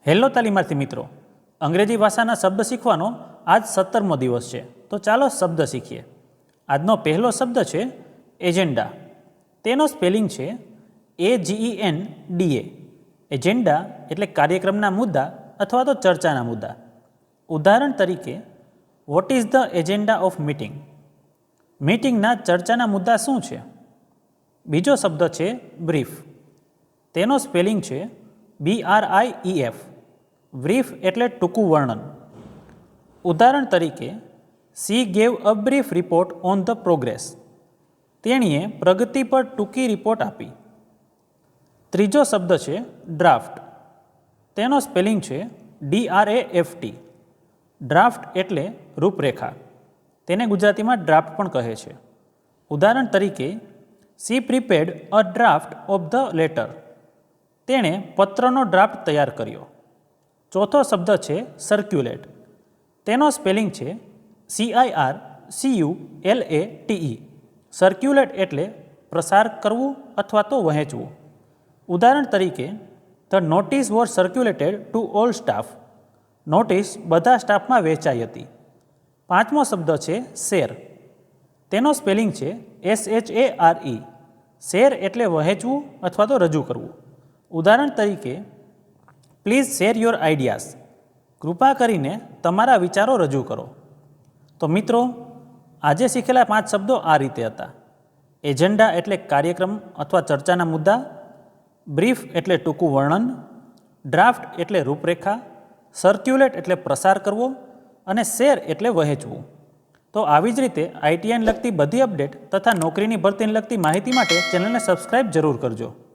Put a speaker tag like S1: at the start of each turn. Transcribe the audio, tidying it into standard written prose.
S1: Hello તાલીમાર્થી મિત્રો, અંગ્રેજી ભાષાના શબ્દ શીખવાનો આજ 17મો દિવસ છે. તો ચાલો શબ્દ શીખીએ. આજનો પહેલો શબ્દ છે એજેન્ડા. તેનો સ્પેલિંગ છે AGENDA. એજેન્ડા એટલે કાર્યક્રમના મુદ્દા અથવા તો ચર્ચાના મુદ્દા. ઉદાહરણ તરીકે, what is the agenda of meeting? મીટિંગના ચર્ચાના મુદ્દા શું છે? બીજો શબ્દ છે બ્રીફ. તેનો સ્પેલિંગ છે BRIEF. બ્રીફ એટલે ટૂંકું વર્ણન. ઉદાહરણ તરીકે, C gave a brief report on the progress. તેણીએ પ્રગતિ પર ટૂંકી રિપોર્ટ આપી. ત્રીજો શબ્દ છે ડ્રાફ્ટ. તેનો સ્પેલિંગ છે DRAFT. ડ્રાફ્ટ એટલે રૂપરેખા. તેને ગુજરાતીમાં ડ્રાફ્ટ પણ કહે છે. ઉદાહરણ તરીકે, C prepared a draft of the letter. તેણે પત્રનો ડ્રાફ્ટ તૈયાર કર્યો. ચોથો શબ્દ છે સર્ક્યુલેટ. તેનો સ્પેલિંગ છે CIRCULATE. સર્ક્યુલેટ એટલે પ્રસાર કરવું અથવા તો વહેંચવું. ઉદાહરણ તરીકે, the notice were circulated to all staff. Notice બધા સ્ટાફમાં વહેંચાઈ હતી. પાંચમો શબ્દ છે શેર. તેનો સ્પેલિંગ છે SHARE. શેર એટલે વહેંચવું અથવા તો રજૂ કરવું. ઉદાહરણ તરીકે, પ્લીઝ શેર યોર આઈડિયાઝ. કૃપા કરીને તમારા વિચારો રજૂ કરો. તો મિત્રો, આજે શીખેલા 5 શબ્દો આ રીતે હતા. એજન્ડા એટલે કાર્યક્રમ અથવા ચર્ચાના મુદ્દા. બ્રીફ એટલે ટૂંકું વર્ણન. ડ્રાફ્ટ એટલે રૂપરેખા. સર્ક્યુલેટ એટલે પ્રસાર કરવો. અને શેર એટલે વહેંચવું. તો આવી જ રીતે ITIને લગતી બધી અપડેટ તથા નોકરીની ભરતીને લગતી માહિતી માટે ચેનલને સબસ્ક્રાઈબ જરૂર કરજો.